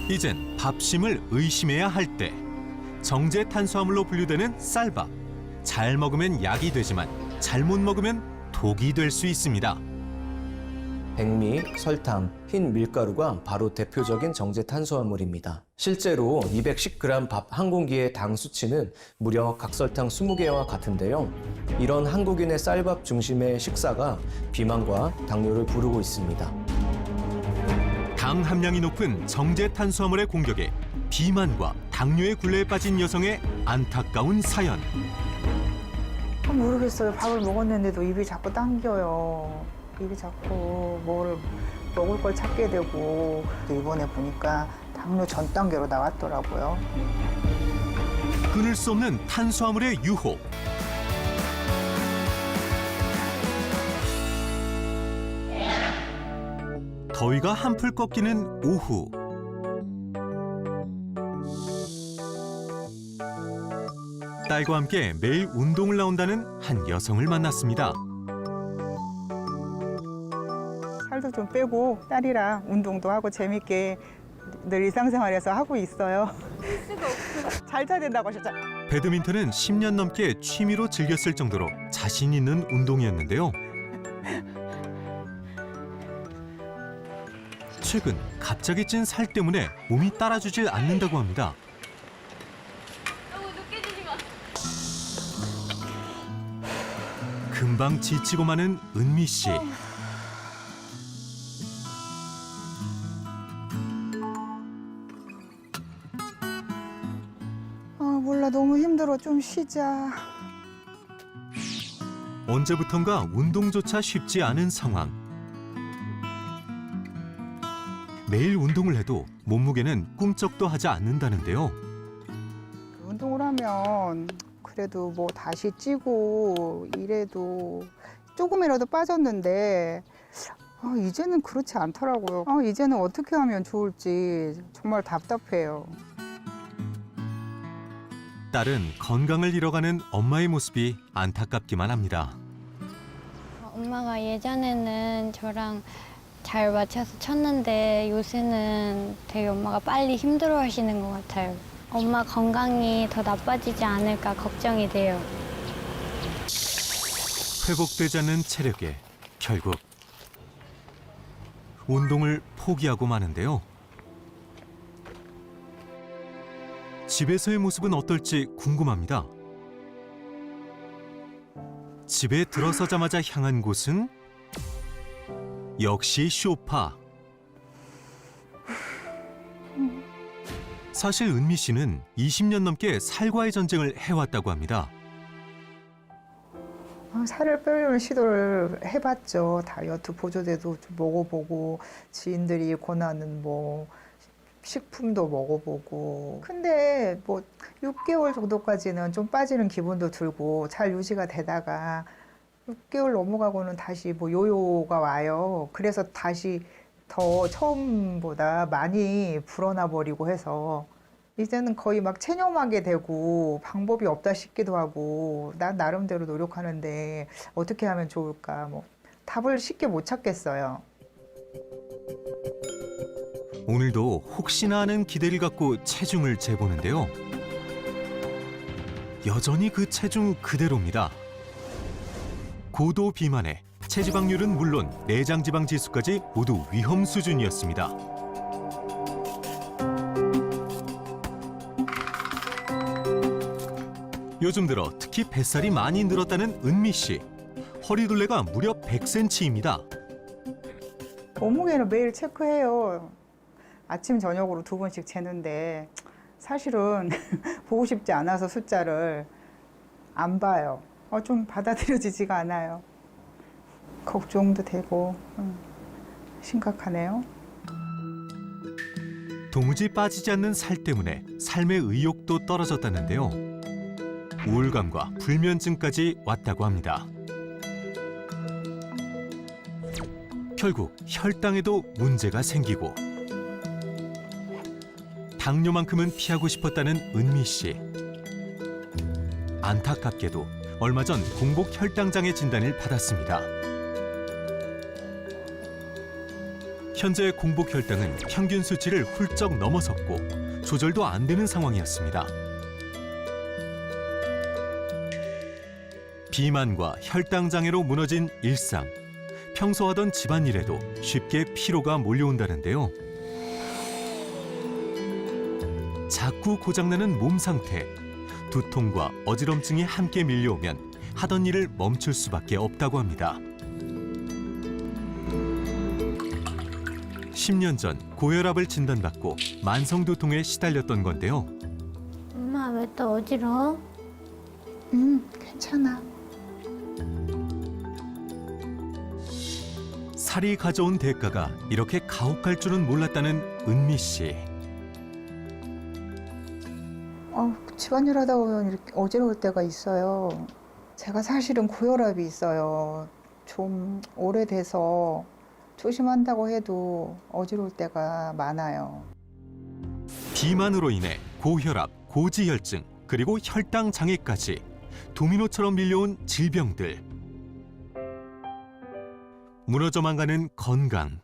이젠 밥심을 의심해야 할 때. 정제 탄수화물로 분류되는 쌀밥. 잘 먹으면 약이 되지만 잘못 먹으면 독이 될 수 있습니다. 백미, 설탕, 흰 밀가루가 바로 대표적인 정제 탄수화물입니다. 실제로 210g 밥 한 공기의 당 수치는 무려 각설탕 20개와 같은데요. 이런 한국인의 쌀밥 중심의 식사가 비만과 당뇨를 부르고 있습니다. 당 함량이 높은 정제 탄수화물의 공격에 비만과 당뇨의 굴레에 빠진 여성의 안타까운 사연. 모르겠어요. 밥을 먹었는데도 입이 자꾸 당겨요. 입이 자꾸 뭘 먹을 걸 찾게 되고 이번에 보니까 당뇨 전 단계로 나왔더라고요. 끊을 수 없는 탄수화물의 유혹. 더위가 한풀 꺾이는 오후. 딸과 함께 매일 운동을 나온다는 한 여성을 만났습니다. 살도 좀 빼고 딸이랑 운동도 하고 재밌게 늘 일상생활에서 하고 있어요. 잘 타야 된다고 하셨잖아요. 배드민턴은 10년 넘게 취미로 즐겼을 정도로 자신 있는 운동이었는데요. 최근 갑자기 찐 살 때문에 몸이 따라주질 않는다고 합니다. 너무 느껴지지 마. 금방 지치고 마는 은미 씨. 몰라 너무 힘들어. 좀 쉬자. 언제부턴가 운동조차 쉽지 않은 상황. 매일 운동을 해도 몸무게는 꿈쩍도 하지 않는다는데요. 운동을 하면 그래도 뭐 다시 찌고 이래도 조금이라도 빠졌는데 이제는 그렇지 않더라고요. 이제는 어떻게 하면 좋을지 정말 답답해요. 딸은 건강을 잃어가는 엄마의 모습이 안타깝기만 합니다. 엄마가 예전에는 저랑 잘 맞춰서 쳤는데 요새는 되게 엄마가 빨리 힘들어 하시는 것 같아요. 엄마 건강이 더 나빠지지 않을까 걱정이 돼요. 회복되지 않는 체력에 결국 운동을 포기하고 마는데요. 집에서의 모습은 어떨지 궁금합니다. 집에 들어서자마자 향한 곳은 역시 소파. 사실 은미 씨는 20년 넘게 살과의 전쟁을 해왔다고 합니다. 살을 빼려는 시도를 해봤죠. 다이어트 보조제도 좀 먹어보고 지인들이 권하는 뭐 식품도 먹어보고. 근데 뭐 6개월 정도까지는 좀 빠지는 기분도 들고 잘 유지가 되다가 6개월 넘어가고는 다시 뭐 요요가 와요. 그래서 다시 더 처음보다 많이 불어나 버리고 해서 이제는 거의 막 체념하게 되고 방법이 없다 싶기도 하고 난 나름대로 노력하는데 어떻게 하면 좋을까 뭐 답을 쉽게 못 찾겠어요. 오늘도 혹시나 하는 기대를 갖고 체중을 재보는데요. 여전히 그 체중 그대로입니다. 고도 비만에 체지방률은 물론 내장지방 지수까지 모두 위험 수준이었습니다. 요즘 들어 특히 뱃살이 많이 늘었다는 은미 씨. 허리둘레가 무려 100cm입니다. 몸무게는 매일 체크해요. 아침 저녁으로 2번씩 재는데 사실은 보고 싶지 않아서 숫자를 안 봐요. 좀 받아들여지지가 않아요. 걱정도 되고 심각하네요. 도무지 빠지지 않는 살 때문에 삶의 의욕도 떨어졌다는데요. 우울감과 불면증까지 왔다고 합니다. 결국 혈당에도 문제가 생기고 당뇨만큼은 피하고 싶었다는 은미 씨. 안타깝게도 얼마 전 공복 혈당장애 진단을 받았습니다. 현재 공복 혈당은 평균 수치를 훌쩍 넘어섰고 조절도 안 되는 상황이었습니다. 비만과 혈당 장애로 무너진 일상. 평소 하던 집안일에도 쉽게 피로가 몰려온다는데요. 자꾸 고장나는 몸 상태, 두통과 어지럼증이 함께 밀려오면 하던 일을 멈출 수밖에 없다고 합니다. 10년 전 고혈압을 진단받고 만성두통에 시달렸던 건데요. 엄마 왜 또 어지러워? 괜찮아. 살이 가져온 대가가 이렇게 가혹할 줄은 몰랐다는 은미 씨. 집안일 하다 보면 이렇게 어지러울 때가 있어요. 제가 사실은 고혈압이 있어요. 좀 오래돼서 조심한다고 해도 어지러울 때가 많아요. 비만으로 인해 고혈압, 고지혈증, 그리고 혈당 장애까지 도미노처럼 밀려온 질병들. 무너져만 가는 건강.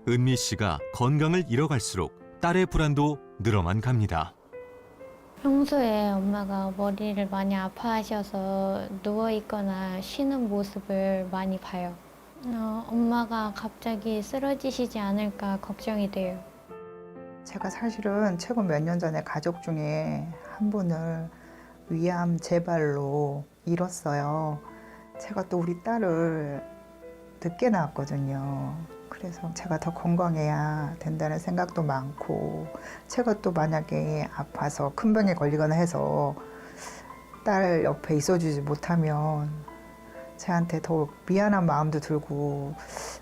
은미 씨가 건강을 잃어갈수록 딸의 불안도 늘어만 갑니다. 평소에 엄마가 머리를 많이 아파하셔서 누워있거나 쉬는 모습을 많이 봐요. 엄마가 갑자기 쓰러지시지 않을까 걱정이 돼요. 제가 사실은 최근 몇 년 전에 가족 중에 한 분을 위암 재발로 잃었어요. 제가 또 우리 딸을 늦게 낳았거든요. 그래서 제가 더 건강해야 된다는 생각도 많고, 제가 또 만약에 아파서 큰 병에 걸리거나 해서 딸 옆에 있어주지 못하면 저한테 더 미안한 마음도 들고,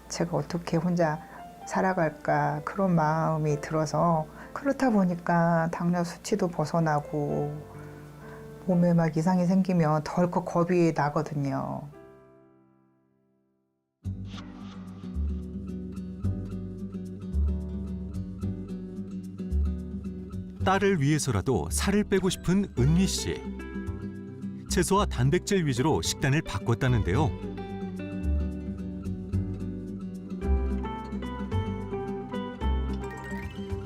제가 어떻게 혼자 살아갈까 그런 마음이 들어서, 그렇다 보니까 당뇨 수치도 벗어나고 몸에 막 이상이 생기면 덜컥 겁이 나거든요. 딸을 위해서라도 살을 빼고 싶은 은미 씨. 채소와 단백질 위주로 식단을 바꿨다는데요.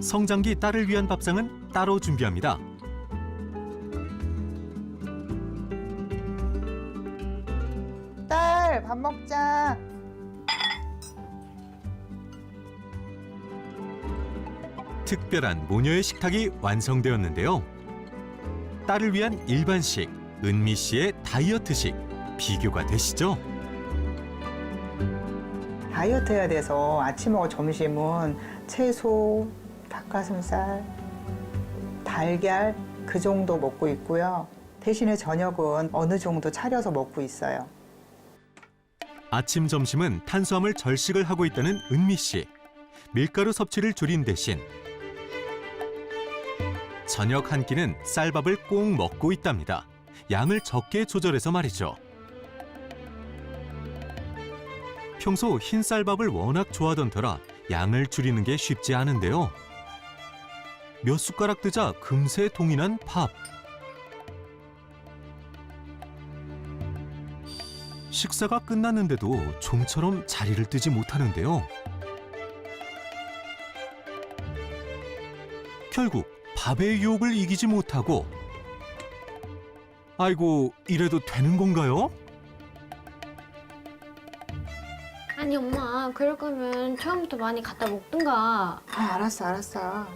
성장기 딸을 위한 밥상은 따로 준비합니다. 딸, 밥 먹자. 특별한 모녀의 식탁이 완성되었는데요. 딸을 위한 일반식, 은미 씨의 다이어트식, 비교가 되시죠? 다이어트 해야 돼서 아침하고 점심은 채소, 닭가슴살, 달걀 그 정도 먹고 있고요. 대신에 저녁은 어느 정도 차려서 먹고 있어요. 아침, 점심은 탄수화물 절식을 하고 있다는 은미 씨. 밀가루 섭취를 줄인 대신 저녁 한 끼는 쌀밥을 꼭 먹고 있답니다. 양을 적게 조절해서 말이죠. 평소 흰 쌀밥을 워낙 좋아하던 터라 양을 줄이는 게 쉽지 않은데요. 몇 숟가락 뜨자 금세 동이 난 밥. 식사가 끝났는데도 좀처럼 자리를 뜨지 못하는데요. 결국 밥의 유혹을 이기지 못하고, 아이고, 이래도 되는 건가요? 아니 엄마, 그럴 거면 처음부터 많이 갖다 먹든가. 알았어.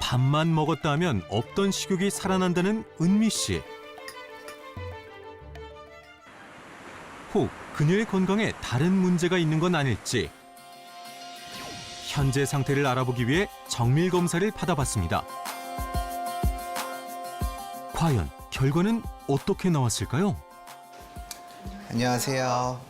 밥만 먹었다 하면 없던 식욕이 살아난다는 은미 씨. 혹 그녀의 건강에 다른 문제가 있는 건 아닐지 현재 상태를 알아보기 위해 정밀 검사를 받아봤습니다. 과연 결과는 어떻게 나왔을까요? 안녕하세요.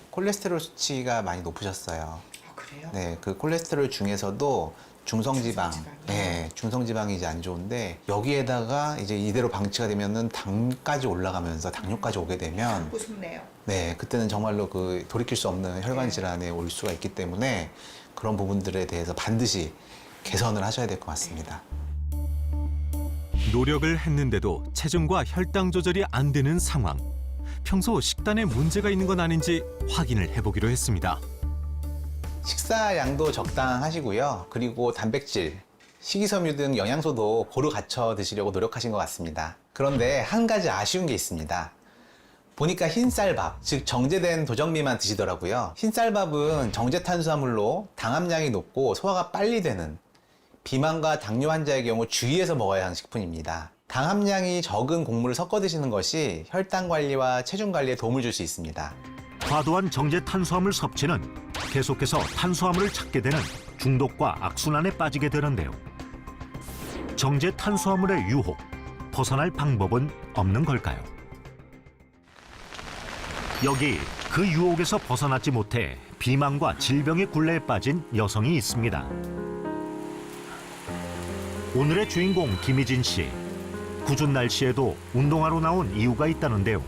콜레스테롤 수치가 많이 높으셨어요. 그래요? 네, 그 콜레스테롤 중에서도 중성지방, 네, 중성지방이 이제 안 좋은데, 여기에다가 이제 이대로 방치가 되면은 당까지 올라가면서 당뇨까지 오게 되면, 우습네요. 네, 그때는 정말로 그 돌이킬 수 없는 혈관 질환에 올 수가 있기 때문에 그런 부분들에 대해서 반드시 개선을 하셔야 될 것 같습니다. 노력을 했는데도 체중과 혈당 조절이 안 되는 상황. 평소 식단에 문제가 있는 건 아닌지 확인을 해보기로 했습니다. 식사량도 적당하시고요. 그리고 단백질, 식이섬유 등 영양소도 고루 갖춰 드시려고 노력하신 것 같습니다. 그런데 한 가지 아쉬운 게 있습니다. 보니까 흰쌀밥, 즉 정제된 도정미만 드시더라고요. 흰쌀밥은 정제 탄수화물로 당 함량이 높고 소화가 빨리 되는 비만과 당뇨 환자의 경우 주의해서 먹어야 하는 식품입니다. 당 함량이 적은 곡물을 섞어 드시는 것이 혈당 관리와 체중 관리에 도움을 줄 수 있습니다. 과도한 정제 탄수화물 섭취는 계속해서 탄수화물을 찾게 되는 중독과 악순환에 빠지게 되는데요. 정제 탄수화물의 유혹, 벗어날 방법은 없는 걸까요? 여기 그 유혹에서 벗어나지 못해 비만과 질병의 굴레에 빠진 여성이 있습니다. 오늘의 주인공 김희진 씨. 궂은 날씨에도 운동하러 나온 이유가 있다는데요.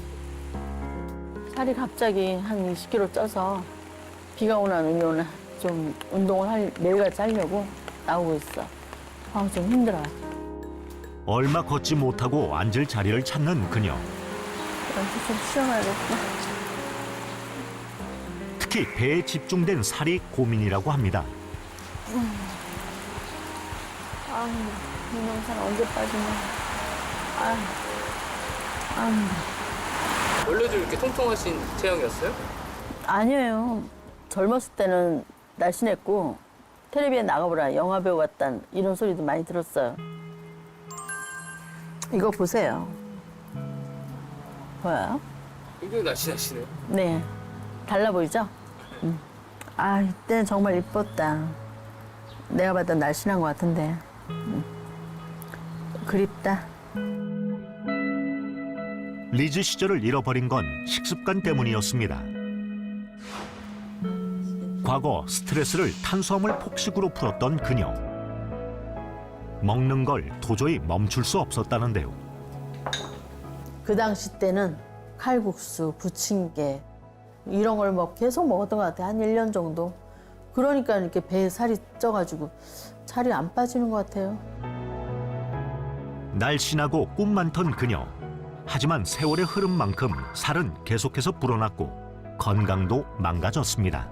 살이 갑자기 한 20kg 쪄서 비가 오나 눈이 오나 좀 운동을 매일같이 하려고 나오고 있어. 좀 힘들어요. 얼마 걷지 못하고 앉을 자리를 찾는 그녀. 연습 좀 쉬어가야겠다. 특히 배에 집중된 살이 고민이라고 합니다. 이놈살 언제 빠지나. 원래도 이렇게 통통하신 체형이었어요? 아니에요. 젊었을 때는 날씬했고 텔레비에 나가보라 영화배우 같단 이런 소리도 많이 들었어요. 이거 보세요. 뭐야? 굉장히 날씬하시네요. 네. 달라 보이죠? 이때는 정말 이뻤다. 내가 봤던 날씬한 것 같은데. 그립다. 리즈 시절을 잃어버린 건 식습관 때문이었습니다. 과거 스트레스를 탄수화물 폭식으로 풀었던 그녀. 먹는 걸 도저히 멈출 수 없었다는데요. 그 당시 때는 칼국수, 부침개 이런 걸 계속 먹었던 것 같아요. 한 1년 정도. 그러니까 이렇게 배에 살이 쪄가지고 살이 안 빠지는 것 같아요. 날씬하고 꿈 많던 그녀. 하지만 세월의 흐름만큼 살은 계속해서 불어났고 건강도 망가졌습니다.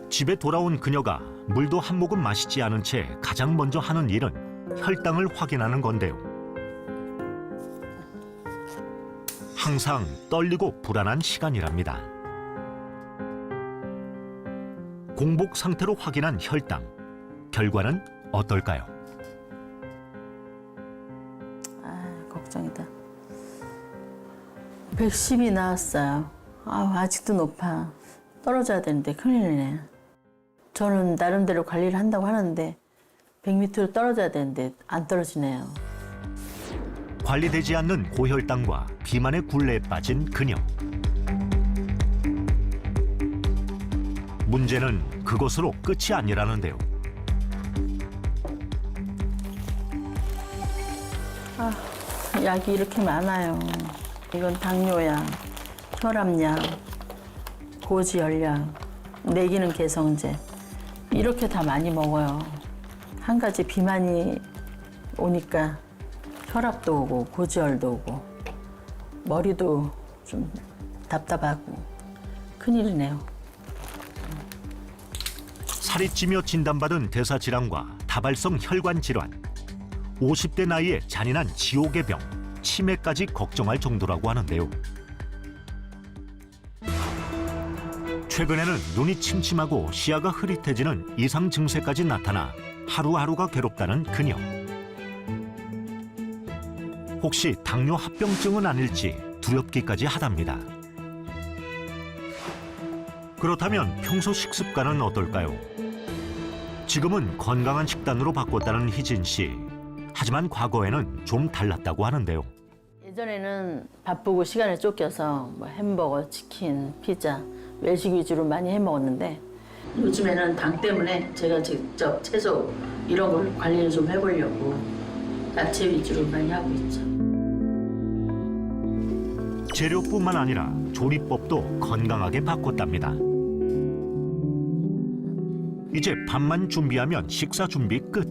집에 돌아온 그녀가 물도 한 모금 마시지 않은 채 가장 먼저 하는 일은 혈당을 확인하는 건데요. 항상 떨리고 불안한 시간이랍니다. 공복 상태로 확인한 혈당. 결과는 어떨까요? 걱정이다. 110이 나왔어요. 아직도 높아. 떨어져야 되는데 큰일이네. 저는 나름대로 관리를 한다고 하는데 100m로 떨어져야 되는데 안 떨어지네요. 관리되지 않는 고혈당과 비만의 굴레에 빠진 그녀. 문제는 그것으로 끝이 아니라는데요. 약이 이렇게 많아요. 이건 당뇨약, 혈압약, 고지혈약, 내기능 개성제 이렇게 다 많이 먹어요. 한 가지 비만이 오니까 혈압도 오고 고지혈도 오고 머리도 좀 답답하고 큰일이네요. 살이 찌며 진단받은 대사질환과 다발성 혈관 질환, 50대 나이에 잔인한 지옥의 병, 치매까지 걱정할 정도라고 하는데요. 최근에는 눈이 침침하고 시야가 흐릿해지는 이상 증세까지 나타나 하루하루가 괴롭다는 그녀. 혹시 당뇨 합병증은 아닐지 두렵기까지 하답니다. 그렇다면 평소 식습관은 어떨까요? 지금은 건강한 식단으로 바꿨다는 희진 씨. 하지만 과거에는 좀 달랐다고 하는데요. 예전에는 바쁘고 시간에 쫓겨서 햄버거, 치킨, 피자, 외식 위주로 많이 해 먹었는데 요즘에는 당 때문에 제가 직접 채소 이런 걸 관리를 좀 해보려고 야채 위주로 많이 하고 있죠. 재료뿐만 아니라 조리법도 건강하게 바꿨답니다. 이제 밥만 준비하면 식사 준비 끝.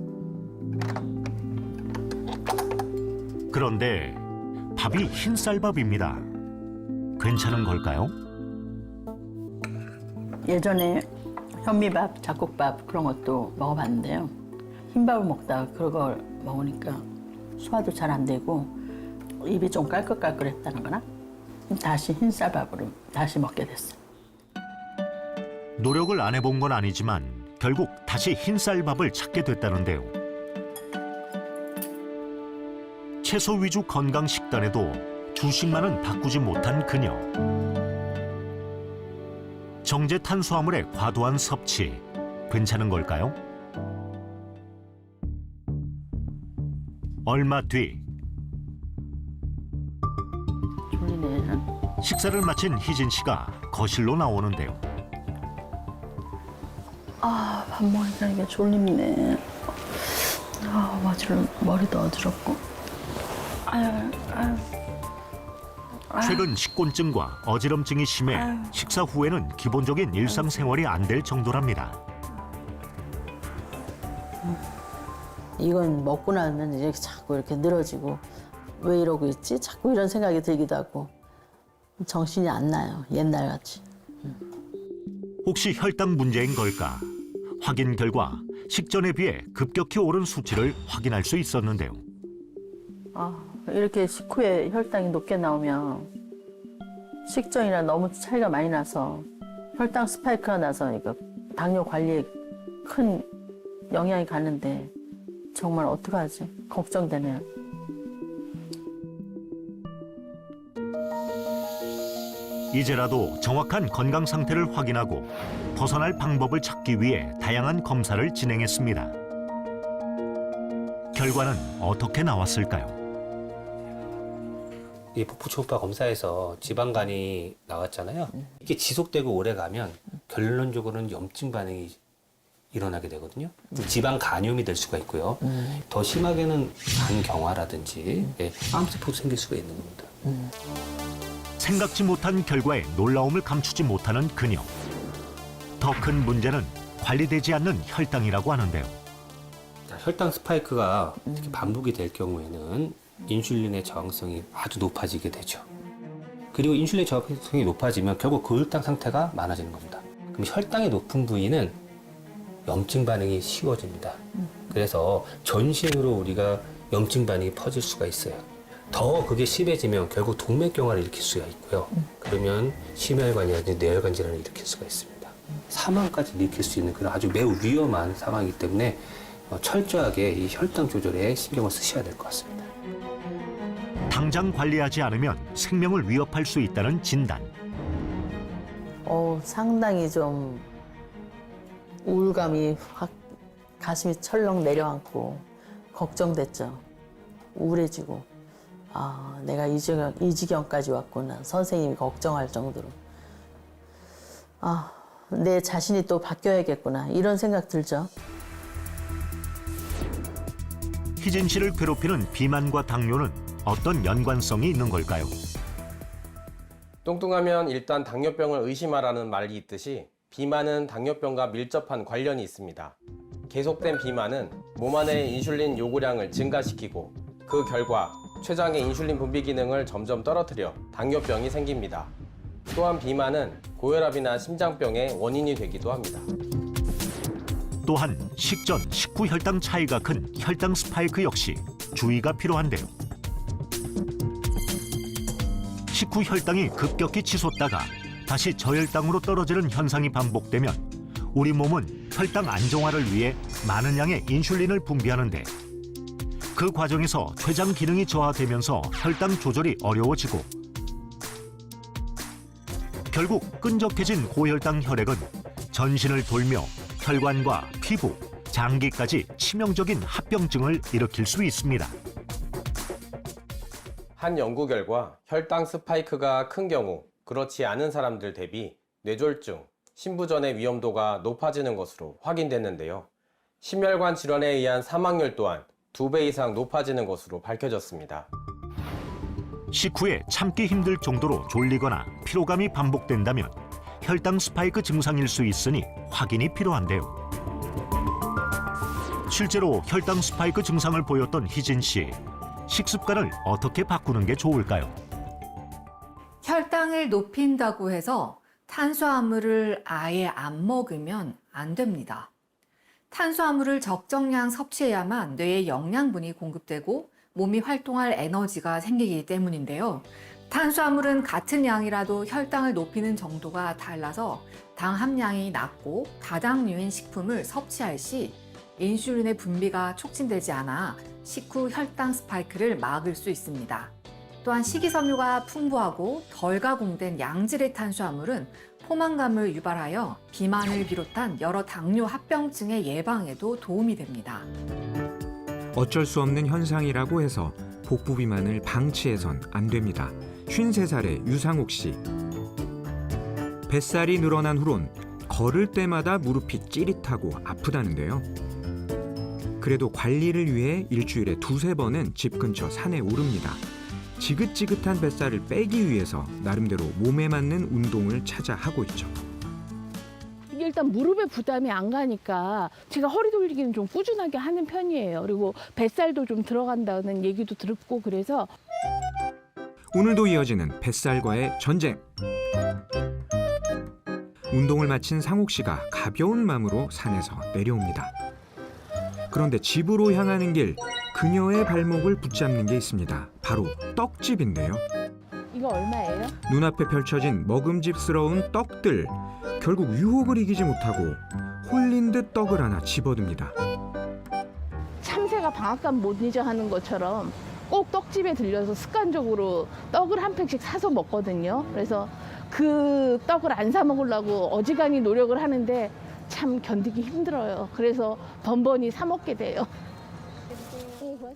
그런데 밥이 흰쌀밥입니다. 괜찮은 걸까요? 예전에 현미밥, 잡곡밥 그런 것도 먹어봤는데요. 흰밥을 먹다가 그걸 먹으니까 소화도 잘 안 되고 입이 좀 깔끔깔끔했다는 거나 다시 흰쌀밥으로 다시 먹게 됐어요. 노력을 안 해본 건 아니지만 결국 다시 흰쌀밥을 찾게 됐다는데요. 채소 위주 건강 식단에도 주식만은 바꾸지 못한 그녀. 정제 탄수화물의 과도한 섭취, 괜찮은 걸까요? 얼마 뒤 졸리네. 식사를 마친 희진 씨가 거실로 나오는데요. 아, 밥 먹으니까 이게 졸립네. 아, 머리도 어지럽고. 아유. 최근 식곤증과 어지럼증이 심해 식사 후에는 기본적인 일상생활이 안 될 정도랍니다. 이건 먹고 나면 이제 자꾸 이렇게 늘어지고 왜 이러고 있지? 자꾸 이런 생각이 들기도 하고 정신이 안 나요. 옛날같이. 혹시 혈당 문제인 걸까? 확인 결과 식전에 비해 급격히 오른 수치를 확인할 수 있었는데요. 이렇게 식후에 혈당이 높게 나오면 식전이랑 너무 차이가 많이 나서 혈당 스파이크가 나서 이거 당뇨 관리에 큰 영향이 가는데 정말 어떡하지? 걱정되네요. 이제라도 정확한 건강 상태를 확인하고 벗어날 방법을 찾기 위해 다양한 검사를 진행했습니다. 결과는 어떻게 나왔을까요? 이 복부 초음파 검사에서 지방간이 나왔잖아요. 이게 지속되고 오래 가면 결론적으로는 염증 반응이 일어나게 되거든요. 지방 간염이 될 수가 있고요. 더 심하게는 간경화라든지 암세포도 생길 수가 있는 겁니다. 생각지 못한 결과에 놀라움을 감추지 못하는 그녀. 더 큰 문제는 관리되지 않는 혈당이라고 하는데요. 자, 혈당 스파이크가 특히 반복이 될 경우에는 인슐린의 저항성이 아주 높아지게 되죠. 그리고 인슐린 저항성이 높아지면 결국 고혈당 상태가 많아지는 겁니다. 그럼 혈당이 높은 부위는 염증 반응이 쉬워집니다. 그래서 전신으로 우리가 염증 반응이 퍼질 수가 있어요. 더 그게 심해지면 결국 동맥경화를 일으킬 수가 있고요. 그러면 심혈관이라든지 뇌혈관 질환을 일으킬 수가 있습니다. 사망까지 일으킬 수 있는 그런 아주 매우 위험한 상황이기 때문에 철저하게 이 혈당 조절에 신경을 쓰셔야 될 것 같습니다. 당장 관리하지 않으면 생명을 위협할 수 있다는 진단. 상당히 좀 우울감이 확 가슴이 철렁 내려앉고 걱정됐죠. 우울해지고 내가 이 지경까지 왔구나. 선생님이 걱정할 정도로. 내 자신이 또 바뀌어야겠구나. 이런 생각 들죠. 희진 씨를 괴롭히는 비만과 당뇨는 어떤 연관성이 있는 걸까요? 뚱뚱하면 일단 당뇨병을 의심하라는 말이 있듯이 비만은 당뇨병과 밀접한 관련이 있습니다. 계속된 비만은 몸 안의 인슐린 요구량을 증가시키고 그 결과 췌장의 인슐린 분비 기능을 점점 떨어뜨려 당뇨병이 생깁니다. 또한 비만은 고혈압이나 심장병의 원인이 되기도 합니다. 또한 식전, 식후 혈당 차이가 큰 혈당 스파이크 역시 주의가 필요한데요. 식후 혈당이 급격히 치솟다가 다시 저혈당으로 떨어지는 현상이 반복되면 우리 몸은 혈당 안정화를 위해 많은 양의 인슐린을 분비하는데 그 과정에서 췌장 기능이 저하되면서 혈당 조절이 어려워지고 결국 끈적해진 고혈당 혈액은 전신을 돌며 혈관과 피부, 장기까지 치명적인 합병증을 일으킬 수 있습니다. 한 연구 결과 혈당 스파이크가 큰 경우 그렇지 않은 사람들 대비 뇌졸중, 심부전의 위험도가 높아지는 것으로 확인됐는데요. 심혈관 질환에 의한 사망률 또한 2배 이상 높아지는 것으로 밝혀졌습니다. 식후에 참기 힘들 정도로 졸리거나 피로감이 반복된다면 혈당 스파이크 증상일 수 있으니 확인이 필요한데요. 실제로 혈당 스파이크 증상을 보였던 희진 씨. 식습관을 어떻게 바꾸는 게 좋을까요? 혈당을 높인다고 해서 탄수화물을 아예 안 먹으면 안 됩니다. 탄수화물을 적정량 섭취해야만 뇌에 영양분이 공급되고 몸이 활동할 에너지가 생기기 때문인데요. 탄수화물은 같은 양이라도 혈당을 높이는 정도가 달라서 당 함량이 낮고 다당류인 식품을 섭취할 시 인슐린의 분비가 촉진되지 않아 식후 혈당 스파이크를 막을 수 있습니다. 또한 식이섬유가 풍부하고 덜 가공된 양질의 탄수화물은 포만감을 유발하여 비만을 비롯한 여러 당뇨 합병증의 예방에도 도움이 됩니다. 어쩔 수 없는 현상이라고 해서 복부 비만을 방치해선 안 됩니다. 53살의 유상옥 씨. 뱃살이 늘어난 후론 걸을 때마다 무릎이 찌릿하고 아프다는데요. 그래도 관리를 위해 일주일에 2~3번은 집 근처 산에 오릅니다. 지긋지긋한 뱃살을 빼기 위해서 나름대로 몸에 맞는 운동을 찾아 하고 있죠. 이게 일단 무릎에 부담이 안 가니까 제가 허리 돌리기는 좀 꾸준하게 하는 편이에요. 그리고 뱃살도 좀 들어간다는 얘기도 듣고 그래서 오늘도 이어지는 뱃살과의 전쟁. 운동을 마친 상옥 씨가 가벼운 마음으로 산에서 내려옵니다. 그런데 집으로 향하는 길, 그녀의 발목을 붙잡는 게 있습니다. 바로 떡집인데요. 이거 얼마예요? 눈앞에 펼쳐진 먹음직스러운 떡들. 결국 유혹을 이기지 못하고 홀린 듯 떡을 하나 집어듭니다. 참새가 방앗간 못 잊어 하는 것처럼 꼭 떡집에 들려서 습관적으로 떡을 한 팩씩 사서 먹거든요. 그래서 그 떡을 안 사 먹으려고 어지간히 노력을 하는데 참 견디기 힘들어요. 그래서 번번이 사 먹게 돼요.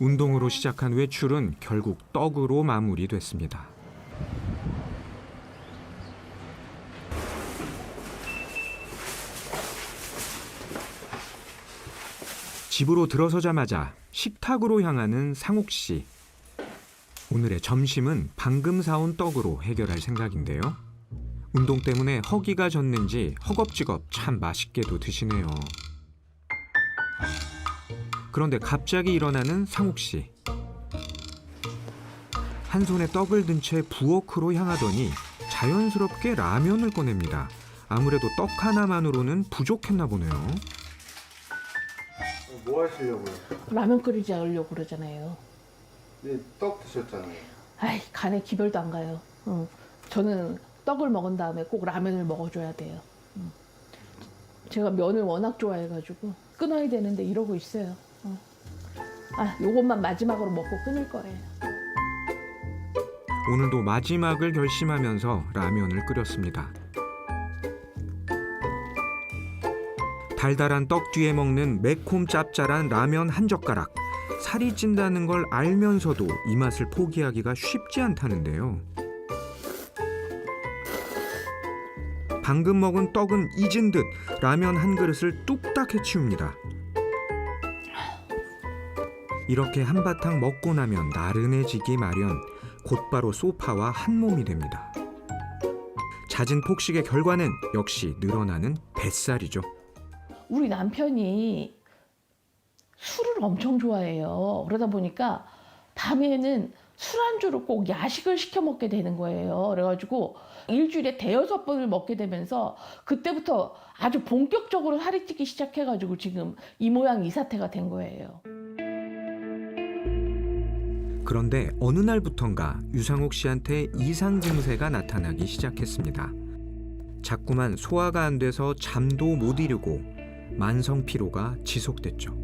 운동으로 시작한 외출은 결국 떡으로 마무리됐습니다. 집으로 들어서자마자 식탁으로 향하는 상옥 씨. 오늘의 점심은 방금 사온 떡으로 해결할 생각인데요. 운동 때문에 허기가 졌는지 허겁지겁 참 맛있게도 드시네요. 그런데 갑자기 일어나는 상옥 씨. 한 손에 떡을 든 채 부엌으로 향하더니 자연스럽게 라면을 꺼냅니다. 아무래도 떡 하나만으로는 부족했나 보네요. 뭐 하시려고요? 라면 끓이지 않으려고 그러잖아요. 네, 떡 드셨잖아요. 아이, 간에 기별도 안 가요. 저는 떡을 먹은 다음에 꼭 라면을 먹어줘야 돼요. 제가 면을 워낙 좋아해가지고 끊어야 되는데 이러고 있어요. 요것만 마지막으로 먹고 끊을 거예요. 오늘도 마지막을 결심하면서 라면을 끓였습니다. 달달한 떡 뒤에 먹는 매콤 짭짤한 라면 한 젓가락. 살이 찐다는 걸 알면서도 이 맛을 포기하기가 쉽지 않다는데요. 방금 먹은 떡은 잊은 듯 라면 한 그릇을 뚝딱 해치웁니다. 이렇게 한바탕 먹고 나면 나른해지기 마련, 곧바로 소파와 한 몸이 됩니다. 잦은 폭식의 결과는 역시 늘어나는 뱃살이죠. 우리 남편이 술을 엄청 좋아해요. 그러다 보니까 밤에는 술안주로 꼭 야식을 시켜 먹게 되는 거예요. 그래가지고 일주일에 5~6번을 먹게 되면서 그때부터 아주 본격적으로 살이 찌기 시작해가지고 지금 이 모양 이 사태가 된 거예요. 그런데 어느 날부턴가 유상옥 씨한테 이상 증세가 나타나기 시작했습니다. 자꾸만 소화가 안 돼서 잠도 못 이루고 만성 피로가 지속됐죠.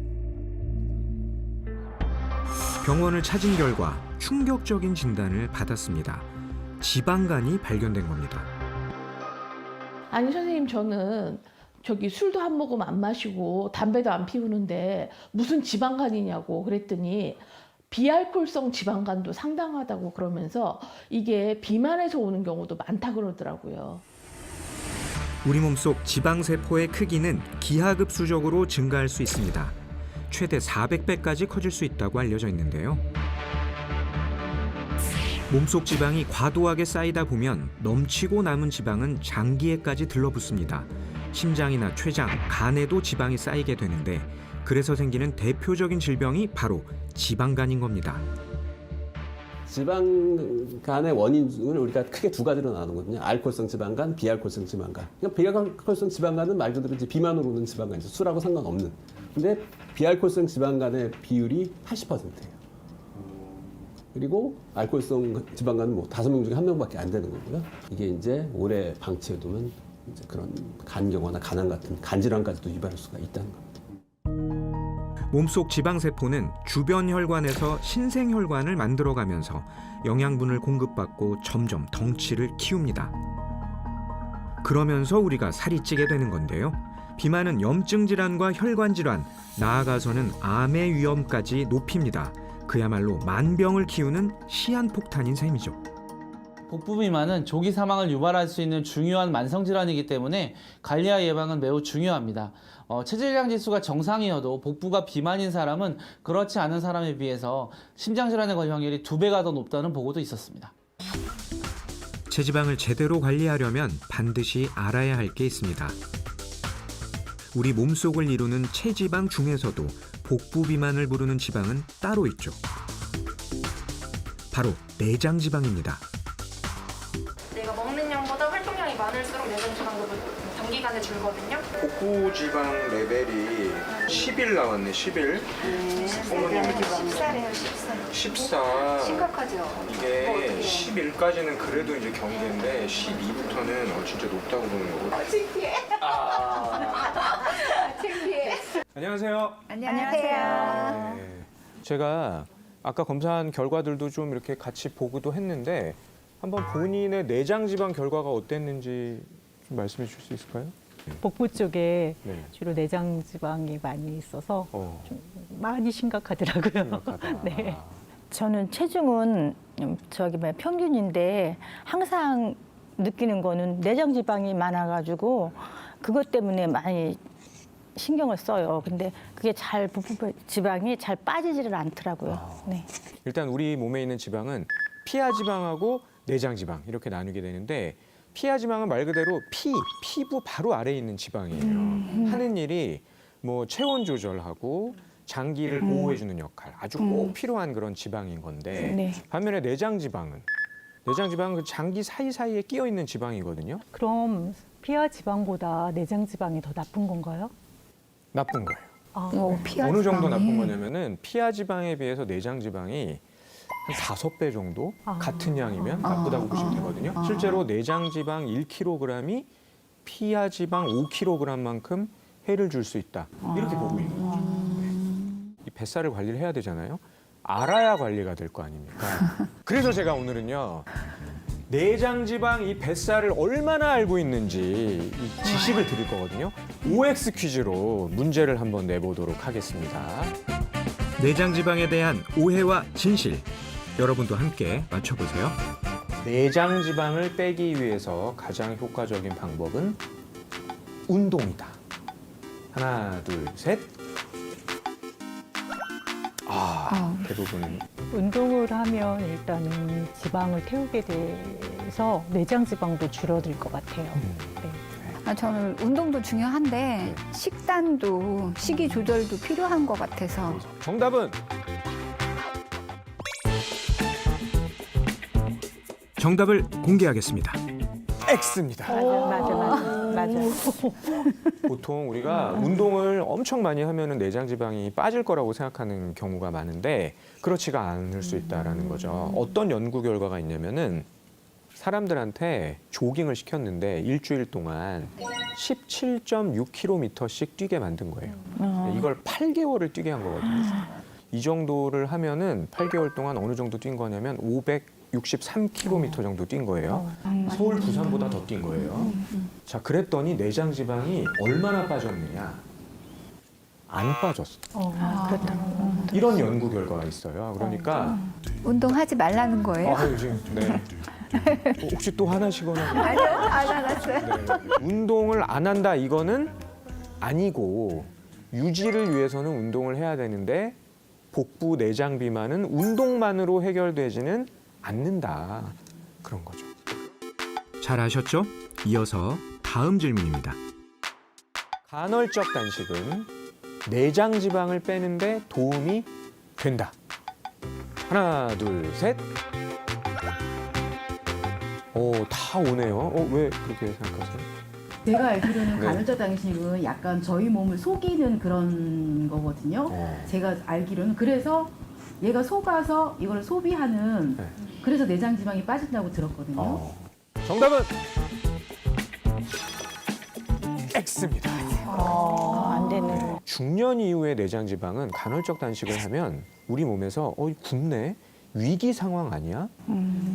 병원을 찾은 결과 충격적인 진단을 받았습니다. 지방간이 발견된 겁니다. 아니 선생님, 저는 술도 한 모금 안 마시고 담배도 안 피우는데 무슨 지방간이냐고 그랬더니 비알코올성 지방간도 상당하다고 그러면서 이게 비만에서 오는 경우도 많다 그러더라고요. 우리 몸속 지방세포의 크기는 기하급수적으로 증가할 수 있습니다. 최대 400배까지 커질 수 있다고 알려져 있는데요. 몸속 지방이 과도하게 쌓이다 보면 넘치고 남은 지방은 장기에까지 들러붙습니다. 심장이나 췌장, 간에도 지방이 쌓이게 되는데 그래서 생기는 대표적인 질병이 바로 지방간인 겁니다. 지방간의 원인은 우리가 크게 두 가지로 나누거든요. 알코올성 지방간, 비알코올성 지방간. 그러니까 비알코올성 지방간은 말 그대로 이제 비만으로 오는 지방간이죠. 술하고 상관없는. 근데 비알코올성 지방간의 비율이 80%예요. 그리고 알코올성 지방간은 뭐 5명 중에 1명밖에 안 되는 거고요. 이게 이제 오래 방치해두면 이제 그런 간경화나 간암 같은 간질환까지도 유발할 수가 있다는 겁니다. 몸속 지방세포는 주변 혈관에서 신생혈관을 만들어가면서 영양분을 공급받고 점점 덩치를 키웁니다. 그러면서 우리가 살이 찌게 되는 건데요. 비만은 염증 질환과 혈관 질환, 나아가서는 암의 위험까지 높입니다. 그야말로 만병을 키우는 시한폭탄인 셈이죠. 복부 비만은 조기 사망을 유발할 수 있는 중요한 만성 질환이기 때문에 관리와 예방은 매우 중요합니다. 체질량 지수가 정상이어도 복부가 비만인 사람은 그렇지 않은 사람에 비해서 심장 질환에 걸릴 확률이 2배가 더 높다는 보고도 있었습니다. 체지방을 제대로 관리하려면 반드시 알아야 할 게 있습니다. 우리 몸속을 이루는 체지방 중에서도 복부 비만을 부르는 지방은 따로 있죠. 바로 내장 지방입니다. 내가 먹는 양보다 활동량이 많을수록 내장 지방도 단기간에 줄거든요. 복부 지방 레벨이 10일 나왔네, 10일. 어머님은 14래요, 14. 14. 심각하죠. 이게 10일까지는 그래도 이제 경계인데 12부터는 진짜 높다고 보는 거고. 창피해. 창피해. 안녕하세요. 안녕하세요. 제가 아까 검사한 결과들도 좀 이렇게 같이 보기도 했는데 한번 본인의 내장 지방 결과가 어땠는지 좀 말씀해 주실 수 있을까요? 복부 쪽에 네. 주로 내장 지방이 많이 있어서 좀 많이 심각하더라고요. 네. 저는 체중은 평균인데 항상 느끼는 거는 내장 지방이 많아가지고 그것 때문에 많이 신경을 써요. 근데 그게 복부 지방이 잘 빠지지를 않더라고요. 네. 일단 우리 몸에 있는 지방은 피하 지방하고 내장 지방 이렇게 나누게 되는데 피하 지방은 말 그대로 피부 바로 아래에 있는 지방이에요. 하는 일이 뭐 체온 조절하고 장기를 보호해주는 역할, 아주 꼭 필요한 그런 지방인 건데 네. 반면에 내장 지방은 그 장기 사이사이에 끼어 있는 지방이거든요. 그럼 피하 지방보다 내장 지방이 더 나쁜 건가요? 나쁜 거예요. 피하 어느 정도 지방이. 나쁜 거냐면은 피하 지방에 비해서 내장 지방이 한 5배 정도 같은 양이면 나쁘다고 보시면 되거든요. 실제로 내장 지방 1kg이 피하 지방 5kg만큼 해를 줄 수 있다. 이렇게 보고 있는 거죠. 이 뱃살을 관리를 해야 되잖아요. 알아야 관리가 될 거 아닙니까? 그래서 제가 오늘은요. 내장 지방 이 뱃살을 얼마나 알고 있는지 이 지식을 드릴 거거든요. OX 퀴즈로 문제를 한번 내보도록 하겠습니다. 내장 지방에 대한 오해와 진실, 여러분도 함께 맞춰보세요. 내장 지방을 빼기 위해서 가장 효과적인 방법은 운동이다. 하나, 둘, 셋. 대부분은 운동을 하면 일단은 지방을 태우게 돼서 내장 지방도 줄어들 것 같아요. 네. 저는 운동도 중요한데 식단도 식이 조절도 필요한 것 같아서. 정답은 정답을 공개하겠습니다. X입니다. 맞아. 보통 우리가 운동을 엄청 많이 하면은 내장 지방이 빠질 거라고 생각하는 경우가 많은데 그렇지가 않을 수 있다라는 거죠. 어떤 연구 결과가 있냐면은 사람들한테 조깅을 시켰는데 일주일 동안 17.6km씩 뛰게 만든 거예요. 이걸 8개월을 뛰게 한 거거든요. 이 정도를 하면은 8개월 동안 어느 정도 뛴 거냐면 563km 정도 뛴 거예요. 서울, 부산보다 더 뛴 거예요. 자, 그랬더니 내장 지방이 얼마나 빠졌느냐? 안 빠졌어. 이런 연구 결과가 있어요. 그러니까 운동하지 말라는 거예요? 네. 혹시 또 화나시거나? 아니요, 안 화났어요. 네. 운동을 안 한다 이거는 아니고 유지를 위해서는 운동을 해야 되는데 복부 내장 비만은 운동만으로 해결되지는 않는다. 그런 거죠. 잘 아셨죠? 이어서 다음 질문입니다. 간헐적 단식은 내장 지방을 빼는데 도움이 된다. 하나, 둘, 셋. 다 오네요. 왜 그렇게 생각하세요? 제가 알기로는 네. 간헐적 단식은 약간 저희 몸을 속이는 그런 거거든요. 제가 알기로는 그래서 얘가 속아서 이걸 소비하는 그래서 내장 지방이 빠진다고 들었거든요. 정답은 X입니다. 안 되는. 중년 이후의 내장 지방은 간헐적 단식을 하면 우리 몸에서 붓네? 위기 상황 아니야?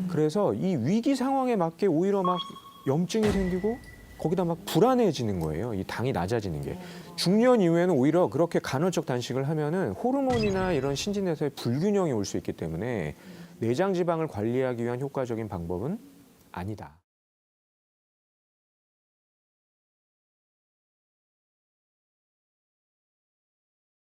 그래서 이 위기 상황에 맞게 오히려 막 염증이 생기고 거기다 막 불안해지는 거예요. 이 당이 낮아지는 게. 중년 이후에는 오히려 그렇게 간헐적 단식을 하면은 호르몬이나 이런 신진대사의 불균형이 올 수 있기 때문에 내장 지방을 관리하기 위한 효과적인 방법은 아니다.